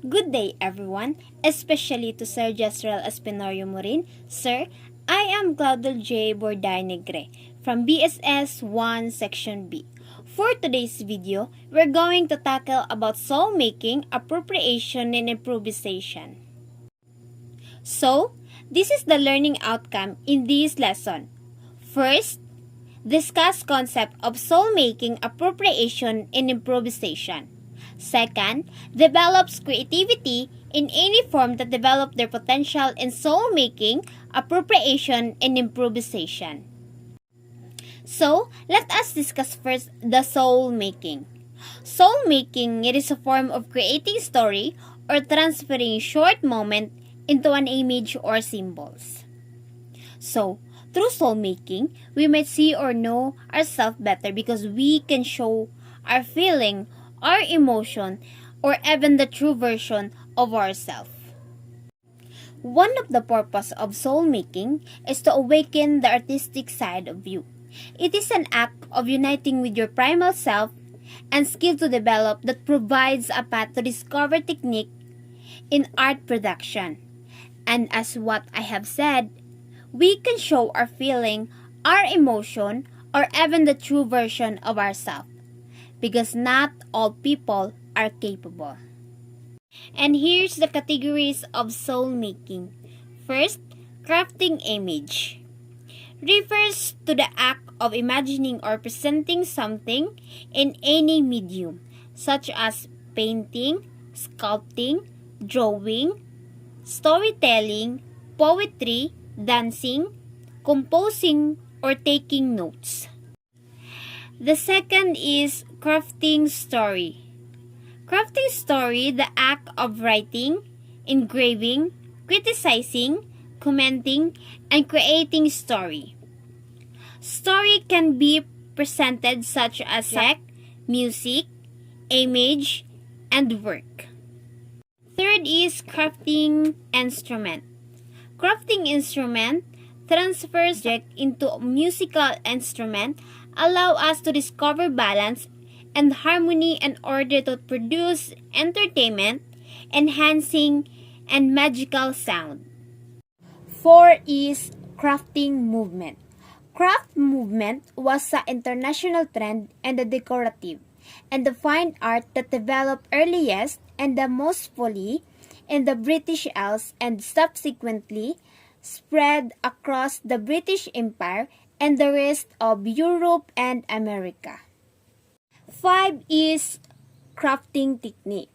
Good day, everyone, especially to Sir Jezreel Espinorio Morin. Sir, I am Claudel J. Borday Negre from BSS 1 Section B. For today's video, we're going to tackle about soul making, appropriation, and improvisation. So, this is the learning outcome in this lesson. First, discuss concept of soul making, appropriation, and improvisation. Second, develops creativity in any form that develop their potential in soul making, appropriation, and improvisation. So, let us discuss first the soul making. Soul making, it is a form of creating story or transferring short moment into an image or symbols. So, through soul making, we might see or know ourselves better because we can show our feeling, our emotion, or even the true version of ourselves. One of the purpose of soul making is to awaken the artistic side of you. It is an act of uniting with your primal self and skill to develop that provides a path to discover technique in art production. And as what I have said, we can show our feeling, our emotion, or even the true version of ourselves. Because not all people are capable. And here's the categories of soul making. First, crafting image. Refers to the act of imagining or presenting something in any medium, such as painting, sculpting, drawing, storytelling, poetry, dancing, composing, or taking notes. The second is crafting story. Crafting story, the act of writing, engraving, criticizing, commenting, and creating story. Story can be presented such as text, music, image, and work. Third is crafting instrument. Crafting instrument transfers object into a musical instrument, allow us to discover balance and harmony in order to produce entertainment, enhancing, and magical sound. 4 is crafting movement. Craft movement was an international trend in the decorative and the fine art that developed earliest and the most fully in the British Isles and subsequently spread across the British Empire and the rest of Europe and America. 5 is crafting technique.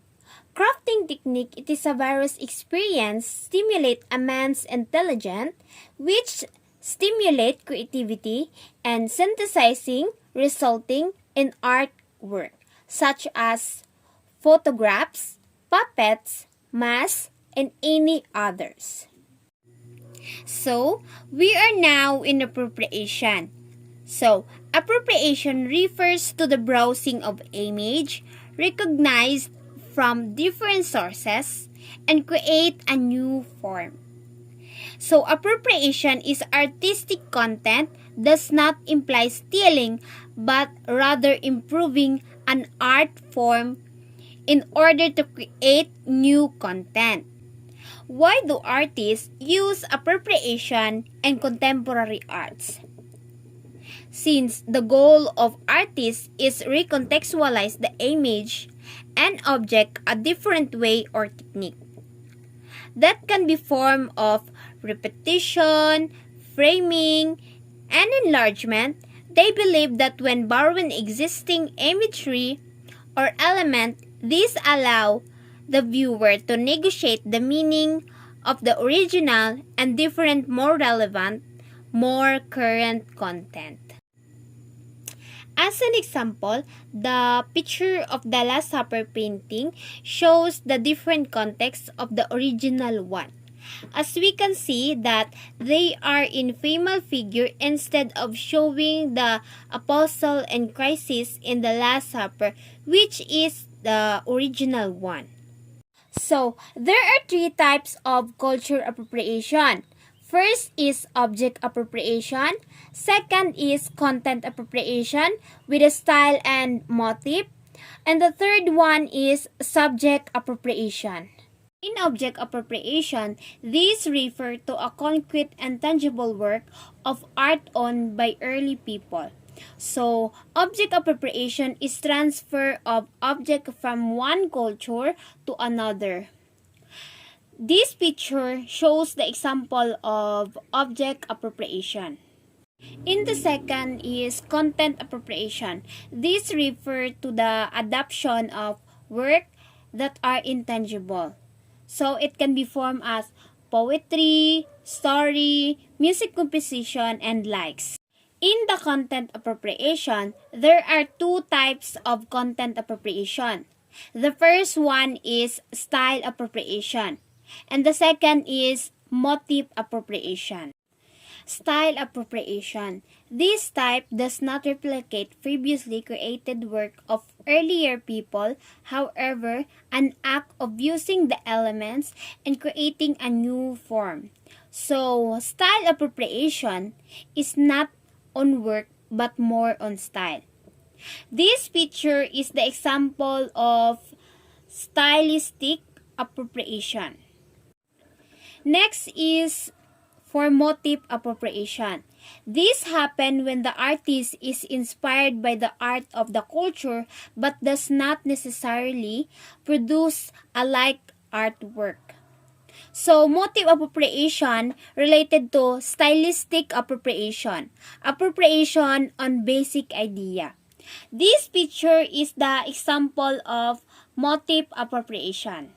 Crafting technique, it is a various experience stimulate a man's intelligence, which stimulate creativity and synthesizing, resulting in artwork, such as photographs, puppets, masks, and any others. So, we are now in appropriation. So, appropriation refers to the browsing of image recognized from different sources and create a new form. So, appropriation is artistic content does not imply stealing but rather improving an art form in order to create new content. Why do artists use appropriation in contemporary arts? Since the goal of artists is recontextualize the image and object a different way or technique. That can be form of repetition, framing, and enlargement. They believe that when borrowing existing imagery or element, these allow the viewer to negotiate the meaning of the original and different more relevant, more current content. As an example, the picture of the Last Supper painting shows the different context of the original one. As we can see that they are in female figure instead of showing the apostle and crisis in the Last Supper, which is the original one. So, there are 3 types of culture appropriation. First is object appropriation. Second is content appropriation with a style and motif. And the third one is subject appropriation. In object appropriation, these refer to a concrete and tangible work of art owned by early people. So, object appropriation is transfer of object from one culture to another. This picture shows the example of object appropriation. In the second is content appropriation. This refer to the adoption of work that are intangible. So it can be formed as poetry, story, music composition, and likes. In the content appropriation, there are two types of content appropriation. The first one is style appropriation, and the second is motif appropriation. Style appropriation. This type does not replicate previously created work of earlier people, however, an act of using the elements and creating a new form. So, style appropriation is not on work but more on style. This picture is the example of stylistic appropriation. Next is for motif appropriation. This happens when the artist is inspired by the art of the culture but does not necessarily produce a like artwork. So, motif appropriation related to stylistic appropriation. Appropriation on basic idea. This picture is the example of motif appropriation.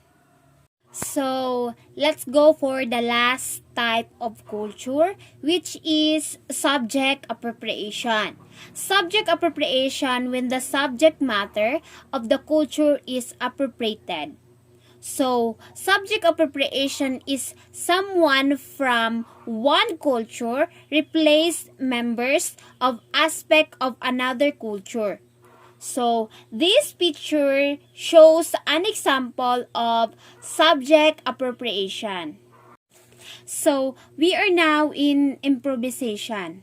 So, let's go for the last type of culture, which is subject appropriation. Subject appropriation when the subject matter of the culture is appropriated. So, subject appropriation is someone from one culture replace members of aspect of another culture. So, this picture shows an example of subject appropriation. So, we are now in improvisation.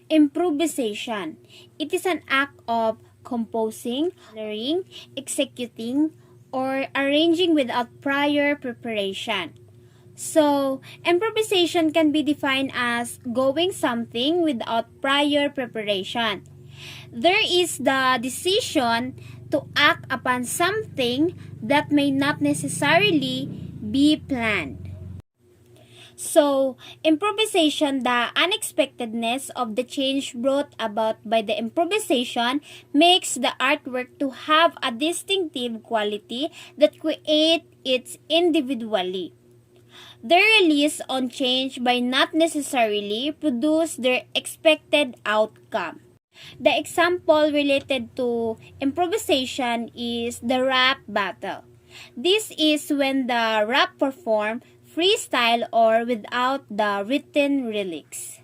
Improvisation. It is an act of composing, learning, executing, or arranging without prior preparation. So, improvisation can be defined as going something without prior preparation. There is the decision to act upon something that may not necessarily be planned. So, improvisation, the unexpectedness of the change brought about by the improvisation makes the artwork to have a distinctive quality that create it individually. Their release on change by not necessarily produce their expected outcome. The example related to improvisation is the rap battle. This is when the rap perform freestyle or without the written lyrics.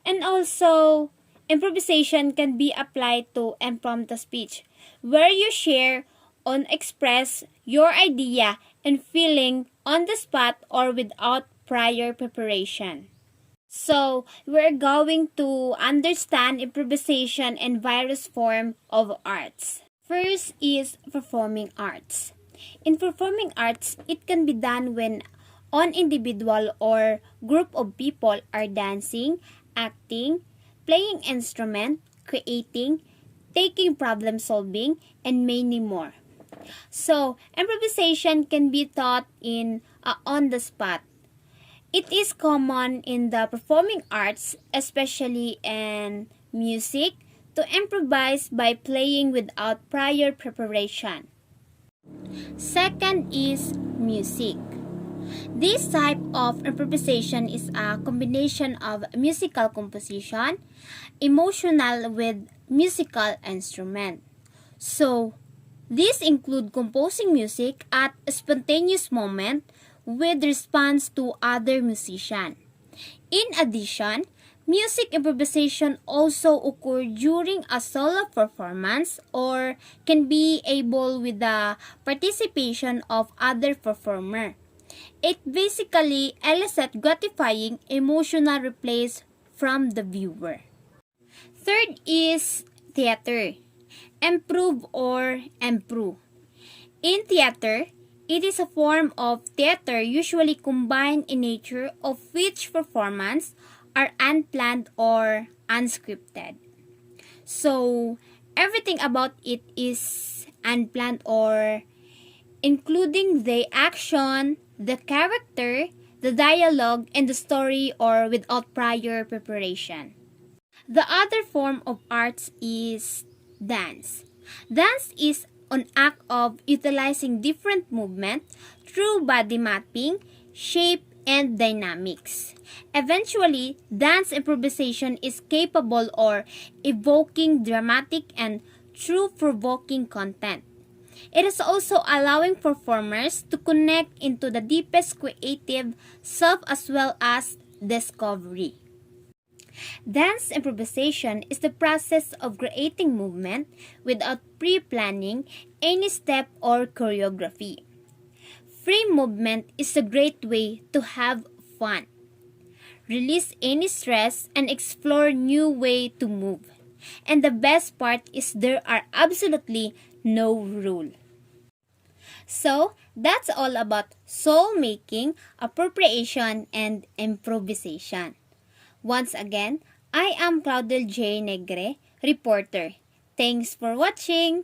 And also, improvisation can be applied to impromptu speech, where you share or express your idea and feeling on the spot or without prior preparation. So, we're going to understand improvisation and various forms of arts. First is performing arts. In performing arts, it can be done when an individual or group of people are dancing, acting, playing instrument, creating, taking problem solving, and many more. So, improvisation can be taught in on the spot. It is common in the performing arts, especially in music, to improvise by playing without prior preparation. Second is music. This type of improvisation is a combination of musical composition, emotional with musical instrument. So, these include composing music at a spontaneous moment with response to other musician. In addition, music improvisation also occur during a solo performance or can be able with the participation of other performer. It basically elicits gratifying emotional replays from the viewer. Third is theater. improve or improve. In theater, it is a form of theater usually combined in nature of which performance are unplanned or unscripted. So, everything about it is unplanned or including the action, the character, the dialogue, and the story or without prior preparation. The other form of arts is dance. Dance is an act of utilizing different movement through body mapping, shape, and dynamics. Eventually, dance improvisation is capable or evoking dramatic and thought-provoking content. It is also allowing performers to connect into the deepest creative self as well as discovery. Dance improvisation is the process of creating movement without pre-planning any step or choreography. Free movement is a great way to have fun, release any stress, and explore new way to move. And the best part is there are absolutely no rule. So, that's all about soul making, appropriation, and improvisation. Once again, I am Claudel J. Negre, reporter. Thanks for watching!